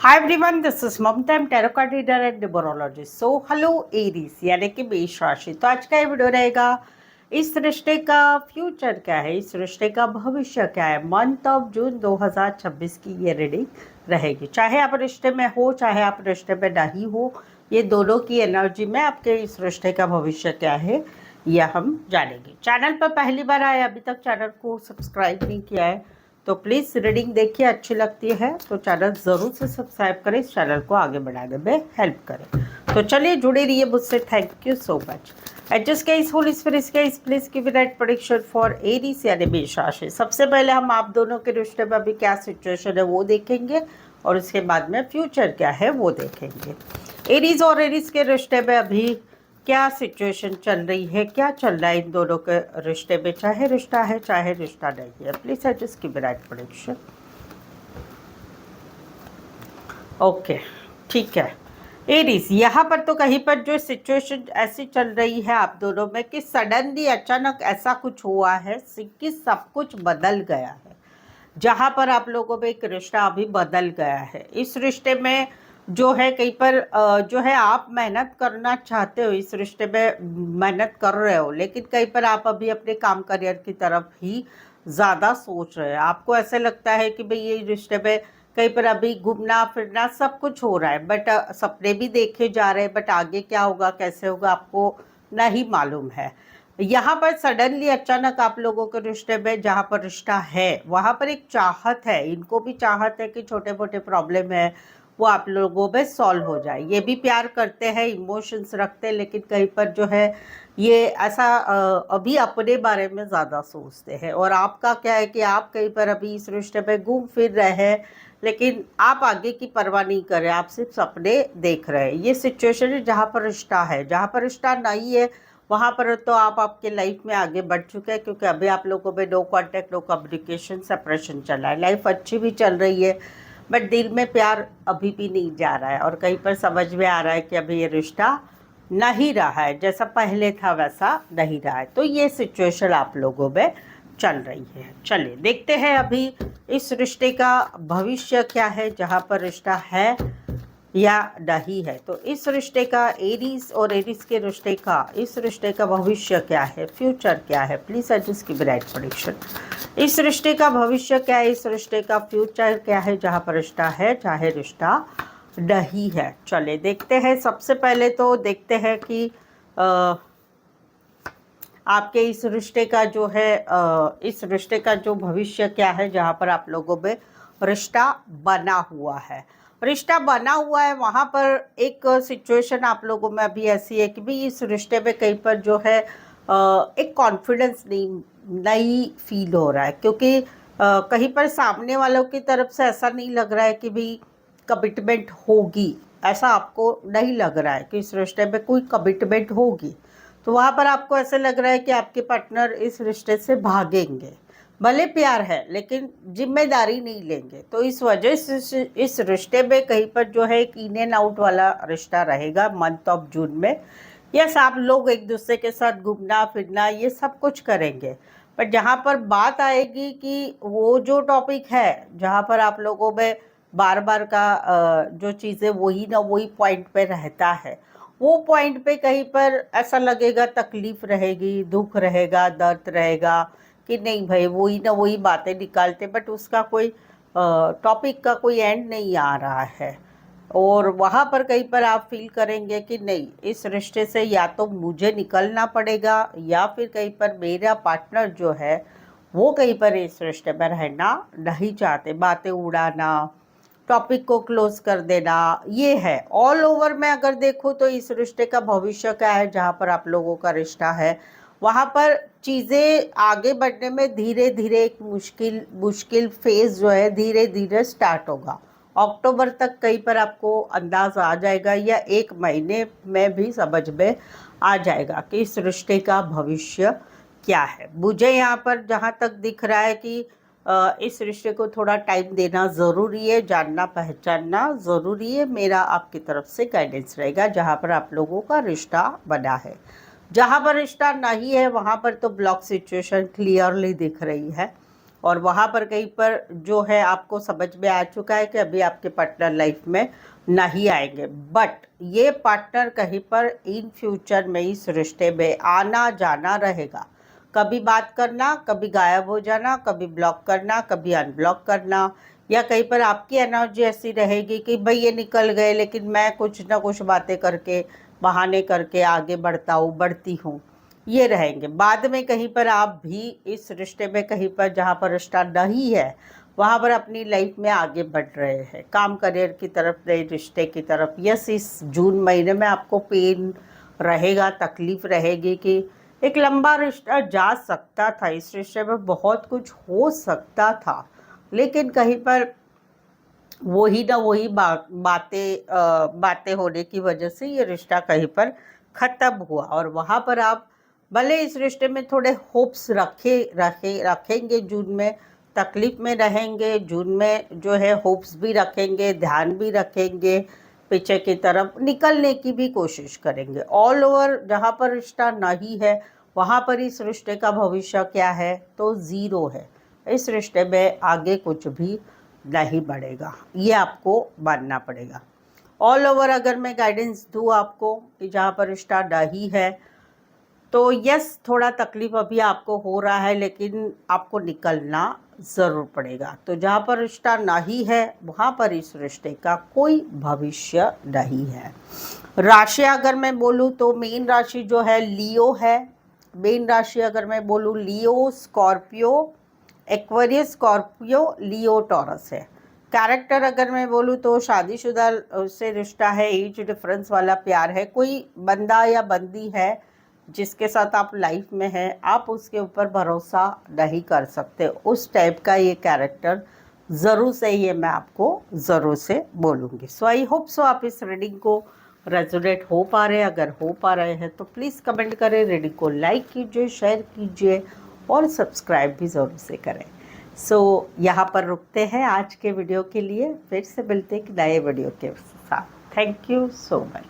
Hi everyone, this is Mamta tarot card reader and numerologist. So hello Aries यानी कि मेष राशि। तो आज का ये वीडियो रहेगा इस रिश्ते का फ्यूचर क्या है, इस रिश्ते का भविष्य क्या है। मंथ ऑफ जून 2026 की ये रीडिंग रहेगी। चाहे आप रिश्ते में हो चाहे आप रिश्ते में नहीं हो, ये दोनों की एनर्जी में आपके इस रिश्ते का भविष्य क्या है यह हम जानेंगे। चैनल पर पहली बार आए, अभी तक चैनल को सब्सक्राइब नहीं किया है तो प्लीज़ रीडिंग देखिए, अच्छी लगती है तो चैनल ज़रूर से सब्सक्राइब करें, इस चैनल को आगे बढ़ाने में हेल्प करें। तो चलिए जुड़े रहिए मुझसे। Thank you so much. Adjust case whole spirit case please give right prediction for Aries यानी मेष राशि। सबसे पहले हम आप दोनों के रिश्ते में अभी क्या सिचुएशन है वो देखेंगे और उसके बाद में फ्यूचर क्या है वो देखेंगे। एरीज और एरीज के रिश्ते में अभी क्या सिचुएशन चल रही है, क्या चल रहा है इन दोनों के रिश्ते में, चाहे रिश्ता है चाहे रिश्ता नहीं है। Please adjust give right prediction. Okay, ठीक है। एरीज, यहाँ पर तो कहीं पर जो सिचुएशन ऐसी चल रही है आप दोनों में कि सडनली अचानक ऐसा कुछ हुआ है कि सब कुछ बदल गया है। जहाँ पर आप लोगों में एक रिश्ता अभी बदल गया है, इस रिश्ते में जो है कहीं पर जो है आप मेहनत करना चाहते हो, इस रिश्ते में मेहनत कर रहे हो, लेकिन कहीं पर आप अभी अपने काम करियर की तरफ ही ज़्यादा सोच रहे हैं। आपको ऐसे लगता है कि भाई ये रिश्ते में कहीं पर अभी घूमना फिरना सब कुछ हो रहा है, बट सपने भी देखे जा रहे हैं, बट आगे क्या होगा कैसे होगा आपको नहीं मालूम है। यहाँ पर सडनली अचानक आप लोगों के रिश्ते में जहाँ पर रिश्ता है वहाँ पर एक चाहत है, इनको भी चाहत है कि छोटे मोटे प्रॉब्लम है वो आप लोगों में सॉल्व हो जाए। ये भी प्यार करते हैं, इमोशंस रखते हैं, लेकिन कहीं पर जो है ये ऐसा अभी अपने बारे में ज़्यादा सोचते हैं। और आपका क्या है कि आप कहीं पर अभी इस रिश्ते में घूम फिर रहे हैं, लेकिन आप आगे की परवाह नहीं कर रहे, आप सिर्फ सपने देख रहे हैं। ये सिचुएशन है जहाँ पर रिश्ता है। जहाँ पर रिश्ता नहीं है वहाँ पर तो आप आपके लाइफ में आगे बढ़ चुके हैं, क्योंकि अभी आप लोगों में no contact no communication separation चल रहा है। लाइफ अच्छी भी चल रही है बट दिल में प्यार अभी भी नहीं जा रहा है, और कहीं पर समझ में आ रहा है कि अभी ये रिश्ता नहीं रहा है, जैसा पहले था वैसा नहीं रहा है। तो ये सिचुएशन आप लोगों में चल रही है। चलिए देखते हैं अभी इस रिश्ते का भविष्य क्या है, जहाँ पर रिश्ता है या नहीं है। तो इस रिश्ते का एरीज और एरीज के रिश्ते का इस रिश्ते का भविष्य क्या है, फ्यूचर क्या है। Please adjust give right prediction. इस रिश्ते का भविष्य क्या है, इस रिश्ते का फ्यूचर क्या है, जहाँ पर रिश्ता है चाहे रिश्ता नहीं है। चले देखते हैं। सबसे पहले तो देखते हैं कि आपके इस रिश्ते का जो है इस रिश्ते का जो भविष्य क्या है, जहाँ पर आप लोगों में रिश्ता बना हुआ है। रिश्ता बना हुआ है वहाँ पर एक सिचुएशन आप लोगों में अभी ऐसी है कि भाई इस रिश्ते में कहीं पर जो है एक कॉन्फिडेंस नहीं फील हो रहा है, क्योंकि कहीं पर सामने वालों की तरफ से ऐसा नहीं लग रहा है कि भाई कमिटमेंट होगी। ऐसा आपको नहीं लग रहा है कि इस रिश्ते में कोई कमिटमेंट होगी। तो वहाँ पर आपको ऐसे लग रहा है कि आपके पार्टनर इस रिश्ते से भागेंगे। भले प्यार है लेकिन जिम्मेदारी नहीं लेंगे। तो इस वजह से इस रिश्ते में कहीं पर जो है एक इन एंड आउट वाला रिश्ता रहेगा मंथ ऑफ जून में। यस, आप लोग एक दूसरे के साथ घूमना फिरना ये सब कुछ करेंगे, बट जहाँ पर बात आएगी कि वो जो टॉपिक है जहाँ पर आप लोगों में बार बार का जो चीज़ें वही ना वही पॉइंट पे रहता है, वो पॉइंट पे कहीं पर ऐसा लगेगा तकलीफ रहेगी, दुख रहेगा, दर्द रहेगा कि नहीं भाई वही ना वही बातें निकालते, बट उसका कोई टॉपिक का कोई एंड नहीं आ रहा है। और वहाँ पर कहीं पर आप फील करेंगे कि नहीं, इस रिश्ते से या तो मुझे निकलना पड़ेगा या फिर कहीं पर मेरा पार्टनर जो है वो कहीं पर इस रिश्ते में रहना नहीं चाहते। बातें उड़ाना, टॉपिक को क्लोज कर देना, ये है। ऑल ओवर में अगर देखो तो इस रिश्ते का भविष्य क्या है, जहाँ पर आप लोगों का रिश्ता है वहाँ पर चीज़ें आगे बढ़ने में धीरे धीरे एक मुश्किल फेज जो है धीरे धीरे स्टार्ट होगा। अक्टूबर तक कहीं पर आपको अंदाज आ जाएगा या एक महीने में भी समझ में आ जाएगा कि इस रिश्ते का भविष्य क्या है। मुझे यहाँ पर जहाँ तक दिख रहा है कि इस रिश्ते को थोड़ा टाइम देना ज़रूरी है, जानना पहचानना ज़रूरी है। मेरा आपकी तरफ से गाइडेंस रहेगा जहाँ पर आप लोगों का रिश्ता बना है। जहाँ पर रिश्ता नहीं है वहाँ पर तो ब्लॉक सिचुएशन क्लियरली दिख रही है। और वहाँ पर कहीं पर जो है आपको समझ में आ चुका है कि अभी आपके पार्टनर लाइफ में नहीं आएंगे, बट ये पार्टनर कहीं पर इन फ्यूचर में इस रिश्ते में आना जाना रहेगा। कभी बात करना, कभी गायब हो जाना, कभी ब्लॉक करना, कभी अनब्लॉक करना, या कहीं पर आपकी एनर्जी ऐसी रहेगी कि भाई ये निकल गए लेकिन मैं कुछ ना कुछ बातें करके, बहाने करके आगे बढ़ती हूँ, ये रहेंगे। बाद में कहीं पर आप भी इस रिश्ते में कहीं पर जहाँ पर रिश्ता नहीं है वहाँ पर अपनी लाइफ में आगे बढ़ रहे हैं, काम करियर की तरफ, नए रिश्ते की तरफ। यस, इस जून महीने में आपको पेन रहेगा, तकलीफ रहेगी कि एक लंबा रिश्ता जा सकता था, इस रिश्ते में बहुत कुछ हो सकता था, लेकिन कहीं पर वही ना वही बातें होने की वजह से ये रिश्ता कहीं पर ख़त्म हुआ। और वहाँ पर आप भले इस रिश्ते में थोड़े होप्स रखेंगे, जून में तकलीफ़ में रहेंगे, जून में जो है होप्स भी रखेंगे, ध्यान भी रखेंगे, पीछे की तरफ निकलने की भी कोशिश करेंगे। ऑल ओवर जहाँ पर रिश्ता नहीं है वहाँ पर इस रिश्ते का भविष्य क्या है, तो ज़ीरो है। इस रिश्ते में आगे कुछ भी नहीं बढ़ेगा, ये आपको मानना पड़ेगा। ऑल ओवर अगर मैं गाइडेंस दूँ आपको कि जहाँ पर रिश्ता नहीं है, तो यस, थोड़ा तकलीफ अभी आपको हो रहा है, लेकिन आपको निकलना ज़रूर पड़ेगा। तो जहाँ पर रिश्ता नहीं है वहाँ पर इस रिश्ते का कोई भविष्य नहीं है। राशि अगर मैं बोलूँ तो मेन राशि जो है लियो है। मेन राशि अगर मैं बोलूँ लियो, स्कॉर्पियो, एक्वेरियस, स्कॉर्पियो, लियो, टॉरस है। कैरेक्टर अगर मैं बोलूँ तो शादीशुदा से रिश्ता है, एज डिफरेंस वाला प्यार है, कोई बंदा या बंदी है जिसके साथ आप लाइफ में हैं, आप उसके ऊपर भरोसा नहीं कर सकते, उस टाइप का ये कैरेक्टर ज़रूर से ही है, मैं आपको ज़रूर से बोलूँगी। सो आई होप सो आप इस रीडिंग को रेजोनेट हो पा रहे हैं। अगर हो पा रहे हैं तो प्लीज़ कमेंट करें, रीडिंग को लाइक कीजिए, शेयर कीजिए और सब्सक्राइब भी ज़रूर से करें। सो यहाँ पर रुकते हैं आज के वीडियो के लिए, फिर से मिलते हैं एक नए वीडियो के साथ। Thank you so much.